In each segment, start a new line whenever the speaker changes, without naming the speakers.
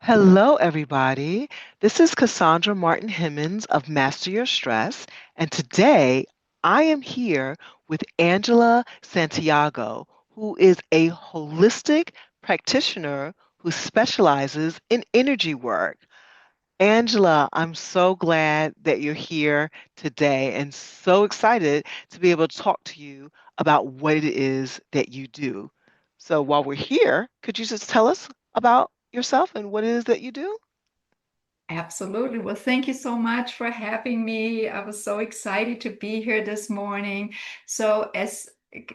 Hello, everybody. This is Cassandra Martin Himmons of Master Your Stress, and today I am here with Angela Santiago, who is a holistic practitioner who specializes in energy work. Angela, I'm so glad that you're here today and so excited to be able to talk to you about what it is that you do. So while we're here, could you just tell us about yourself and what it is that you do?
Absolutely. Well, thank you so much for having me. I was so excited to be here this morning. So, as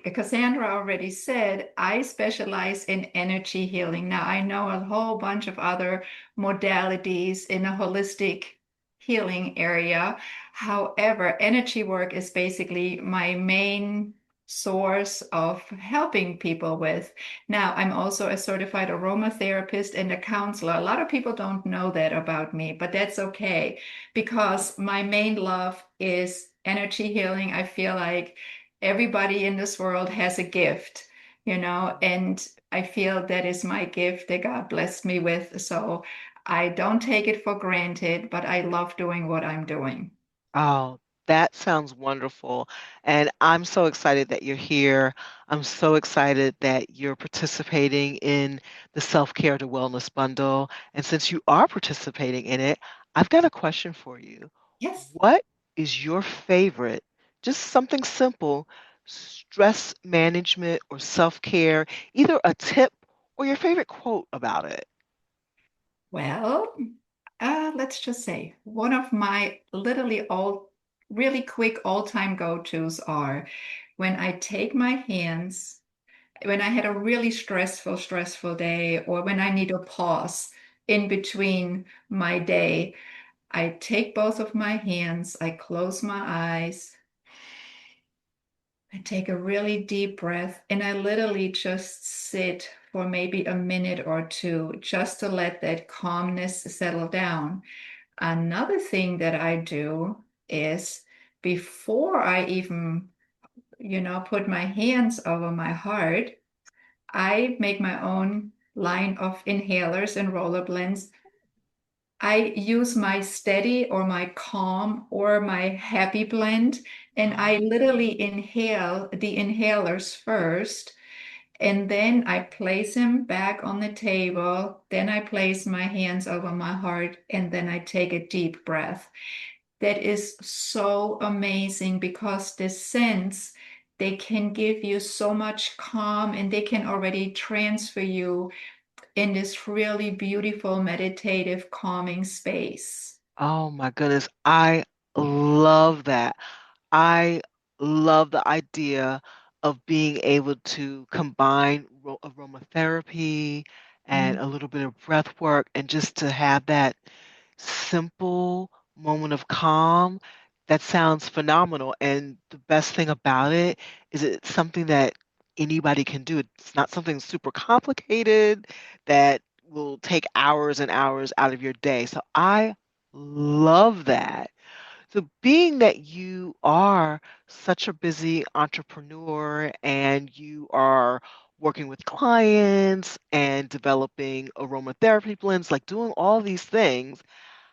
Cassandra already said, I specialize in energy healing. Now, I know a whole bunch of other modalities in a holistic healing area. However, energy work is basically my main source of helping people with. Now, I'm also a certified aromatherapist and a counselor. A lot of people don't know that about me, but that's okay because my main love is energy healing. I feel like everybody in this world has a gift, and I feel that is my gift that God blessed me with. So I don't take it for granted, but I love doing what I'm doing.
Oh, that sounds wonderful. And I'm so excited that you're here. I'm so excited that you're participating in the Self-Care to Wellness Bundle. And since you are participating in it, I've got a question for you.
Yes.
What is your favorite, just something simple, stress management or self-care, either a tip or your favorite quote about it?
Well, let's just say one of my literally really quick all-time go-tos are when I take my hands, when I had a really stressful day, or when I need a pause in between my day, I take both of my hands, I close my eyes, I take a really deep breath, and I literally just sit for maybe a minute or two just to let that calmness settle down. Another thing that I do is before I even, put my hands over my heart, I make my own line of inhalers and roller blends. I use my steady or my calm or my happy blend, and I
Oh,
literally inhale the inhalers first. And then I place him back on the table. Then I place my hands over my heart and then I take a deep breath. That is so amazing because the scents, they can give you so much calm and they can already transfer you in this really beautiful, meditative, calming space.
oh my goodness. I love that. I love the idea of being able to combine aromatherapy and
Mm.
a little bit of breath work and just to have that simple moment of calm. That sounds phenomenal. And the best thing about it is it's something that anybody can do. It's not something super complicated that will take hours and hours out of your day. So I love that. So, being that you are such a busy entrepreneur and you are working with clients and developing aromatherapy blends, like doing all these things,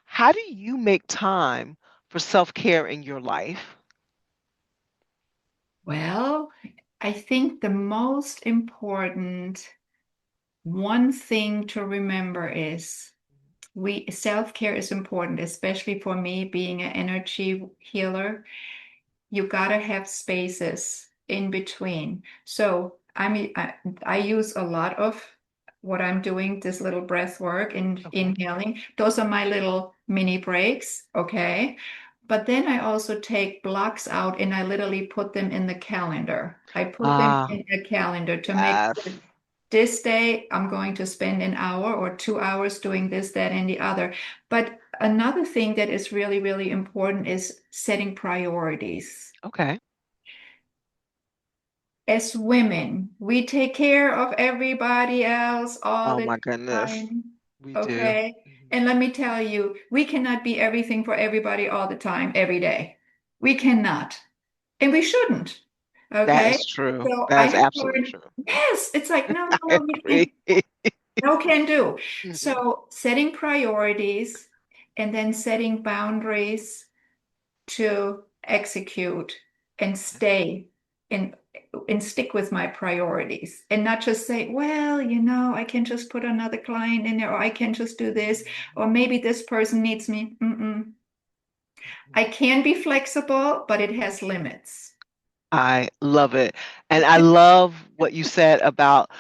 how do you make time for self-care in your life?
Well, I think the most important one thing to remember is we self-care is important, especially for me being an energy healer. You gotta have spaces in between. So I use a lot of what I'm doing, this little breath work and
Okay.
inhaling. Those are my little mini breaks, okay? But then I also take blocks out and I literally put them in the calendar. I put them
Ah,
in a calendar to make
yes.
sure this day I'm going to spend an hour or 2 hours doing this, that, and the other. But another thing that is really, really important is setting priorities.
Okay.
As women, we take care of everybody else all
Oh
the
my goodness.
time.
We do.
Okay.
Mhm.
And let me tell you, we cannot be everything for everybody all the time, every day. We cannot. And we shouldn't.
That
Okay.
is true.
So
That
I
is
have
absolutely
learned,
true.
yes, it's like, no, no,
I
no, we
agree.
can't. No can do.
Hmm.
So setting priorities and then setting boundaries to execute and stay and and stick with my priorities and not just say, well, I can just put another client in there, or I can just do this, or maybe this person needs me. Mm-mm. I can be flexible, but it has limits.
I love it. And I love what you said about,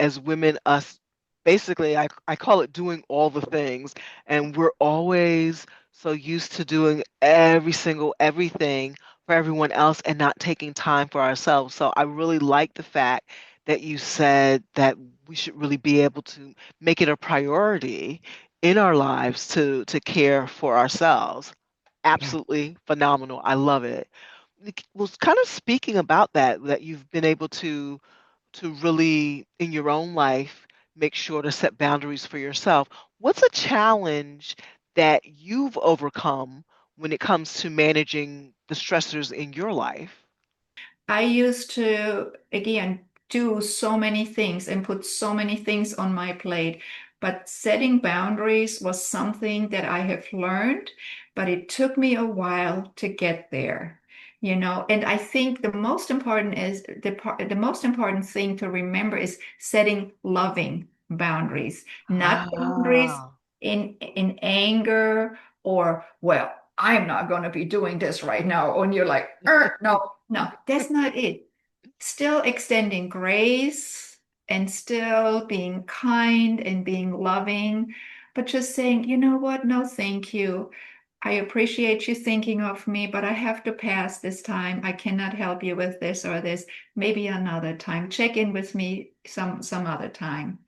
as women, us basically, I call it doing all the things. And we're always so used to doing everything for everyone else and not taking time for ourselves. So I really like the fact that you said that we should really be able to make it a priority in our lives to care for ourselves.
Yeah.
Absolutely phenomenal. I love it. Was kind of speaking about that you've been able to really in your own life make sure to set boundaries for yourself. What's a challenge that you've overcome when it comes to managing the stressors in your life?
I used to, again, do so many things and put so many things on my plate. But setting boundaries was something that I have learned, but it took me a while to get there. And I think the most important thing to remember is setting loving boundaries, not boundaries
Ah.
in anger or, well, I'm not going to be doing this right now. And you're like, no, no, that's not it. Still extending grace and still being kind and being loving, but just saying, you know what? No, thank you. I appreciate you thinking of me, but I have to pass this time. I cannot help you with this or this. Maybe another time. Check in with me some other time.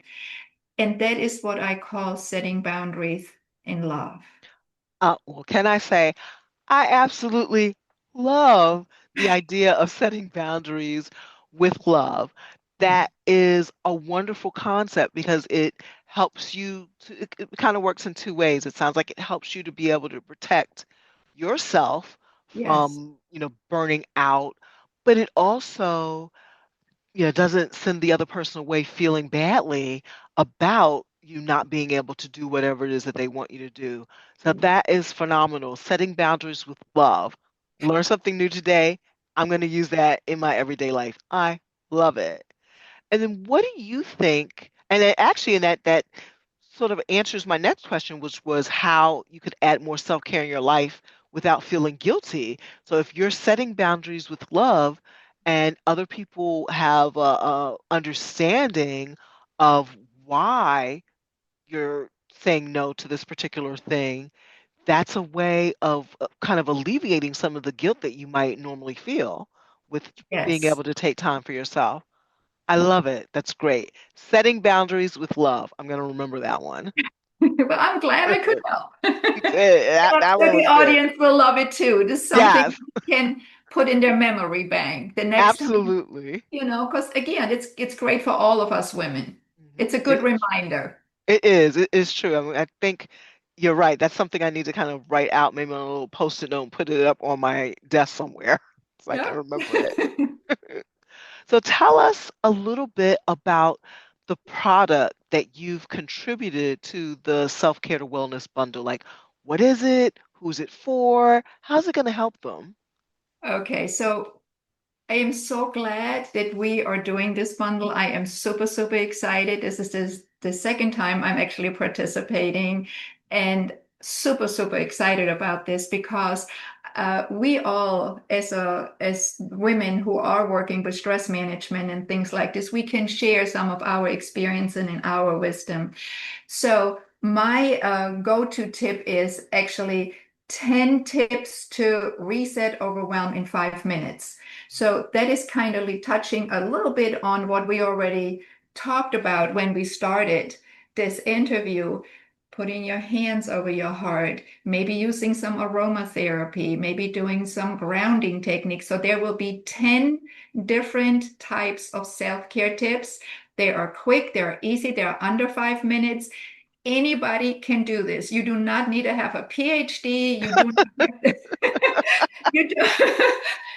And that is what I call setting boundaries in love.
Well, can I say I absolutely love the idea of setting boundaries with love.
Mhm.
That is a wonderful concept because it helps you to, it kind of works in two ways. It sounds like it helps you to be able to protect yourself
Yes,
from, burning out, but it also doesn't send the other person away feeling badly about you not being able to do whatever it is that they want you to do. So that is phenomenal. Setting boundaries with love. Learn something new today. I'm going to use that in my everyday life. I love it. And then what do you think? And actually, in that sort of answers my next question, which was how you could add more self-care in your life without feeling guilty. So if you're setting boundaries with love and other people have a understanding of why you're saying no to this particular thing, that's a way of kind of alleviating some of the guilt that you might normally feel with being
yes.
able to take time for yourself. I love it. That's great. Setting boundaries with love. I'm going to remember that one.
Well, I'm glad I could help.
Good. That
So
one
the
was good.
audience will love it too. This is something
Yes,
you can put in their memory bank the next time,
absolutely.
because again, it's great for all of us women.
Mhm.
It's a good reminder.
It is. It is true. I mean, I think you're right. That's something I need to kind of write out, maybe on a little post-it note and put it up on my desk somewhere so I can
Yeah.
remember it. So tell us a little bit about the product that you've contributed to the Self-Care to Wellness bundle. Like, what is it? Who's it for? How's it going to help them?
Okay, so I am so glad that we are doing this bundle. I am super, super excited. This is the second time I'm actually participating and super, super excited about this because we all, as women who are working with stress management and things like this, we can share some of our experience and our wisdom. So my go-to tip is actually 10 tips to reset overwhelm in 5 minutes. So that is kind of touching a little bit on what we already talked about when we started this interview. Putting your hands over your heart, maybe using some aromatherapy, maybe doing some grounding techniques. So there will be 10 different types of self-care tips. They are quick, they're easy, they're under 5 minutes. Anybody can do this. You do not need to have a PhD. You do not have to, you do,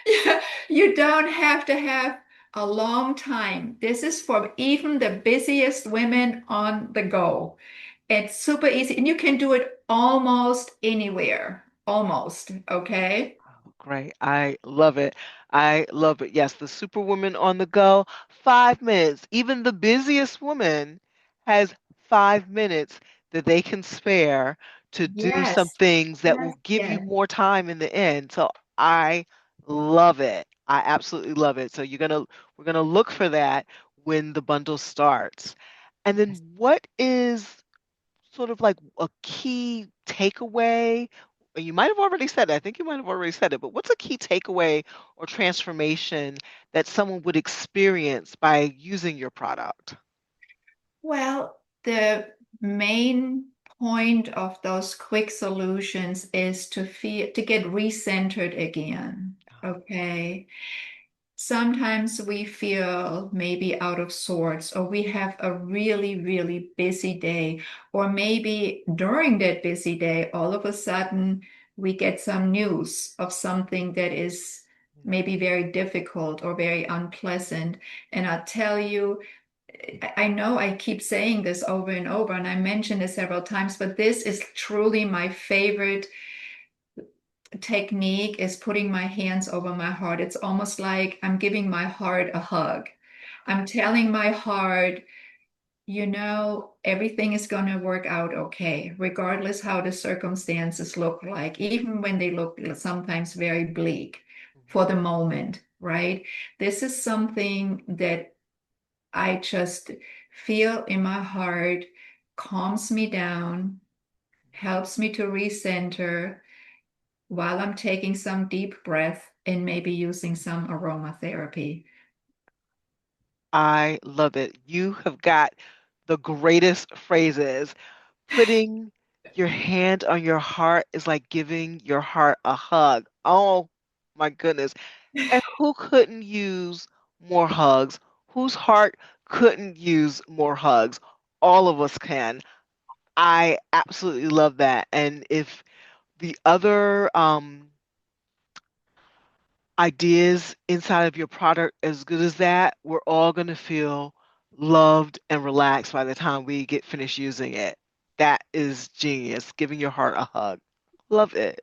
yeah, you don't have to have A long time. This is for even the busiest women on the go. It's super easy, and you can do it almost anywhere. Almost, okay?
Great. I love it. I love it. Yes, the superwoman on the go, 5 minutes. Even the busiest woman has 5 minutes that they can spare to do some
Yes,
things that
yes,
will give you
yes.
more time in the end. So I love it. I absolutely love it. So we're gonna look for that when the bundle starts. And then what is sort of like a key takeaway? You might have already said it. I think you might have already said it, but what's a key takeaway or transformation that someone would experience by using your product?
Well, the main point of those quick solutions is to get recentered again. Okay. Sometimes we feel maybe out of sorts, or we have a really, really busy day, or maybe during that busy day, all of a sudden we get some news of something that is maybe very difficult or very unpleasant. And I'll tell you, I know I keep saying this over and over, and I mentioned it several times, but this is truly my favorite technique is putting my hands over my heart. It's almost like I'm giving my heart a hug. I'm telling my heart, everything is going to work out okay, regardless how the circumstances look like, even when they look sometimes very bleak for the moment, right? This is something that I just feel in my heart, calms me down, helps me to recenter while I'm taking some deep breath and maybe using some aromatherapy.
I love it. You have got the greatest phrases. Putting your hand on your heart is like giving your heart a hug. Oh my goodness. And who couldn't use more hugs? Whose heart couldn't use more hugs? All of us can. I absolutely love that. And if the other ideas inside of your product as good as that, we're all going to feel loved and relaxed by the time we get finished using it. That is genius. Giving your heart a hug. Love it.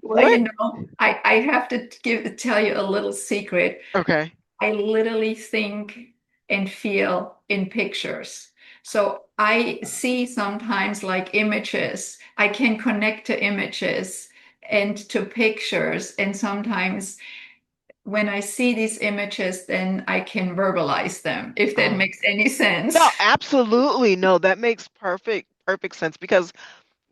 Well,
What?
I have to tell you a little secret.
Okay.
I literally think and feel in pictures. So I see sometimes like images. I can connect to images and to pictures. And sometimes when I see these images, then I can verbalize them, if that
Oh.
makes any sense.
No, absolutely. No, that makes perfect sense because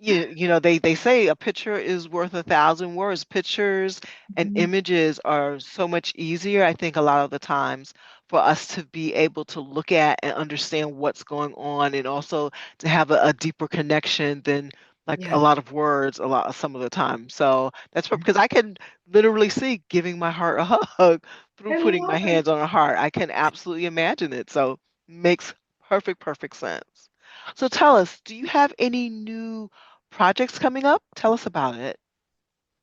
they say a picture is worth 1,000 words. Pictures and
Mhm.
images are so much easier, I think, a lot of the times for us to be able to look at and understand what's going on and also to have a deeper connection than like a
Yeah.
lot of words some of the time. So that's because I can literally see giving my heart a hug through
I
putting my
love it.
hands on a heart. I can absolutely imagine it. So makes perfect sense. So tell us, do you have any new projects coming up? Tell us about it.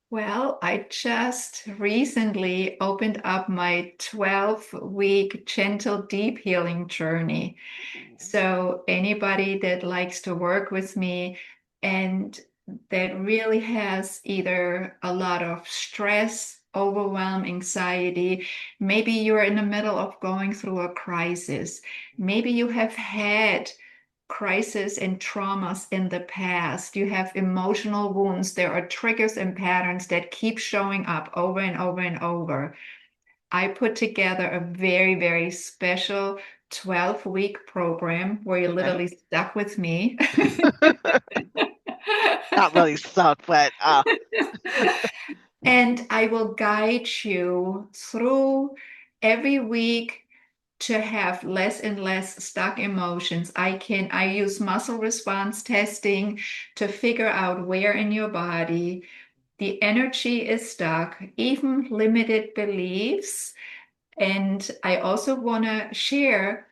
Well, I just recently opened up my 12-week gentle deep healing journey.
Ooh.
So, anybody that likes to work with me and that really has either a lot of stress, overwhelm, anxiety, maybe you're in the middle of going through a crisis, maybe you have had crisis and traumas in the past. You have emotional wounds. There are triggers and patterns that keep showing up over and over and over. I put together a very, very special 12-week program where you're
Okay.
literally stuck with me.
Not really suck, but
And I will guide you through every week to have less and less stuck emotions. I use muscle response testing to figure out where in your body the energy is stuck, even limited beliefs. And I also want to share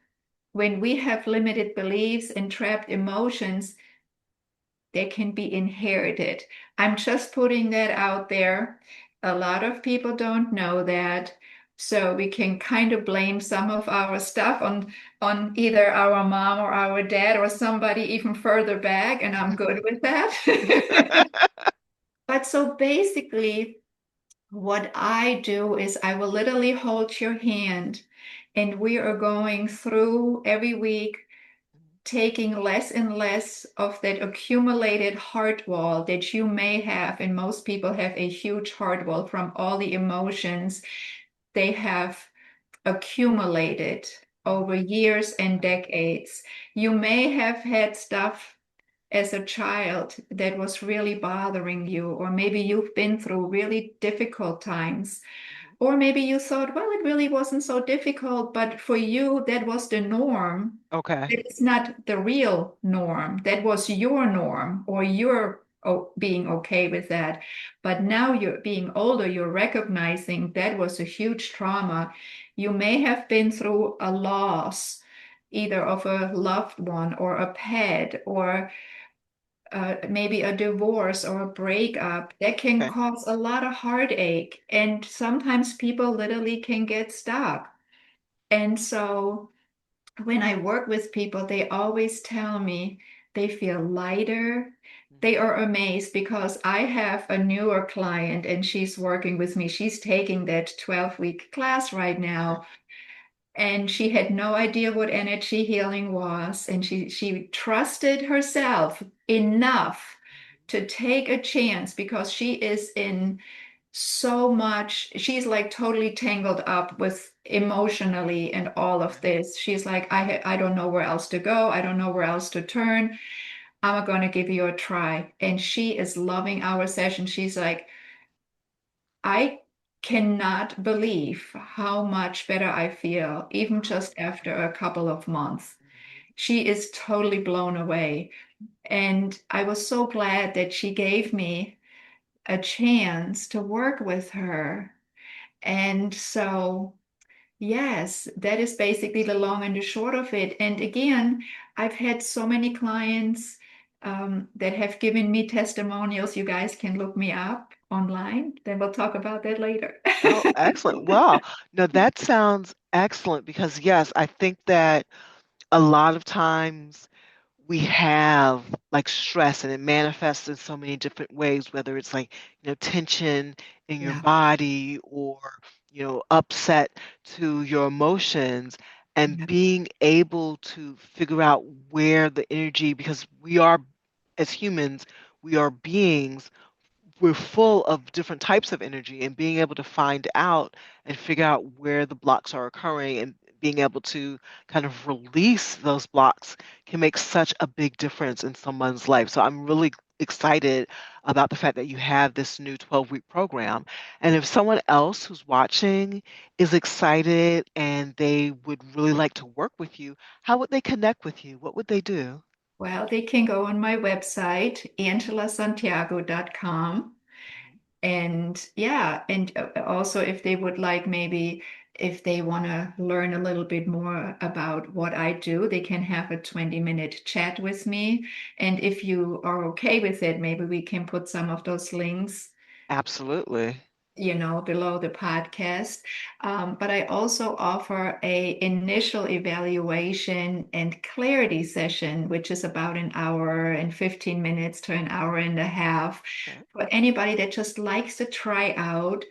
when we have limited beliefs and trapped emotions, they can be inherited. I'm just putting that out there. A lot of people don't know that. So we can kind of blame some of our stuff on either our mom or our dad or somebody even further back, and I'm good with that. But so basically, what I do is I will literally hold your hand, and we are going through every week, taking less and less of that accumulated heart wall that you may have. And most people have a huge heart wall from all the emotions they have accumulated over years and decades. You may have had stuff as a child that was really bothering you, or maybe you've been through really difficult times. Or maybe you thought, well, it really wasn't so difficult, but for you, that was the norm.
Okay.
It's not the real norm. That was your norm, or you're being okay with that. But now you're being older, you're recognizing that was a huge trauma. You may have been through a loss, either of a loved one or a pet, or maybe a divorce or a breakup that can
Okay.
cause a lot of heartache. And sometimes people literally can get stuck. And so when I work with people, they always tell me they feel lighter. They are amazed because I have a newer client and she's working with me. She's taking that 12-week class right
Okay.
now. And she had no idea what energy healing was. And she trusted herself enough to take a chance because she is in so much, she's like totally tangled up with emotionally and all of this. She's like, I don't know where else to go. I don't know where else to turn. I'm going to give you a try. And she is loving our session. She's like, I cannot believe how much better I feel, even just after a couple of months. She is totally blown away. And I was so glad that she gave me a chance to work with her. And so, yes, that is basically the long and the short of it. And again, I've had so many clients that have given me testimonials. You guys can look me up online. Then we'll talk about that later.
Oh, excellent. Wow. No, that sounds excellent because yes, I think that a lot of times we have like stress and it manifests in so many different ways, whether it's like, tension in your
Yeah,
body or, upset to your emotions and
yeah,
being able to figure out where the energy, because we are, as humans, we are beings, we're full of different types of energy, and being able to find out and figure out where the blocks are occurring and being able to kind of release those blocks can make such a big difference in someone's life. So I'm really excited about the fact that you have this new 12-week program. And if someone else who's watching is excited and they would really like to work with you, how would they connect with you? What would they do?
well, they can go on my website, angelasantiago.com. And yeah, and also if they would like, maybe if they want to learn a little bit more about what I do, they can have a 20-minute chat with me. And if you are okay with it, maybe we can put some of those links,
Absolutely.
below the podcast. But I also offer a initial evaluation and clarity session, which is about an hour and 15 minutes to an hour and a half
Okay.
for anybody that just likes to try out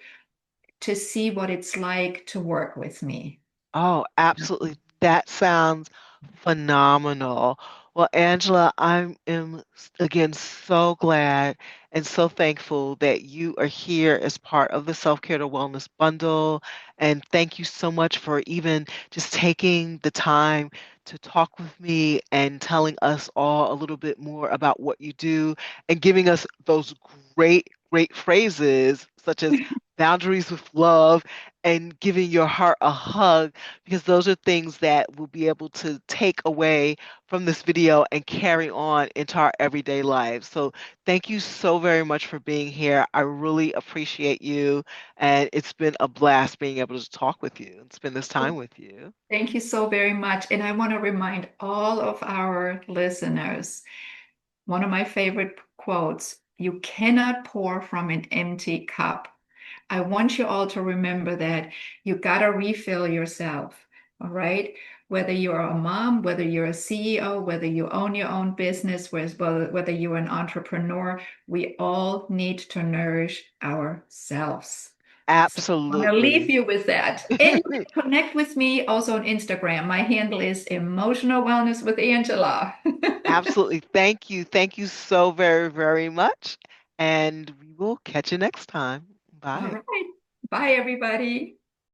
to see what it's like to work with me.
Oh, absolutely. That sounds phenomenal. Well, Angela, I am again so glad and so thankful that you are here as part of the Self-Care to Wellness Bundle. And thank you so much for even just taking the time to talk with me and telling us all a little bit more about what you do and giving us those great, great phrases such as boundaries with love and giving your heart a hug, because those are things that we'll be able to take away from this video and carry on into our everyday lives. So thank you so very much for being here. I really appreciate you, and it's been a blast being able to talk with you and spend this time with you.
Thank you so very much. And I want to remind all of our listeners, one of my favorite quotes, you cannot pour from an empty cup. I want you all to remember that you got to refill yourself. All right. Whether you're a mom, whether you're a CEO, whether you own your own business, whether you're an entrepreneur, we all need to nourish ourselves. So I want to leave
Absolutely.
you with that. And you can connect with me also on Instagram. My handle is Emotional Wellness with Angela.
Absolutely. Thank you. Thank you so very, very much. And we will catch you next time.
All
Bye.
right. Bye, everybody.